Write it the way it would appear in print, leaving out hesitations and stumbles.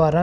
12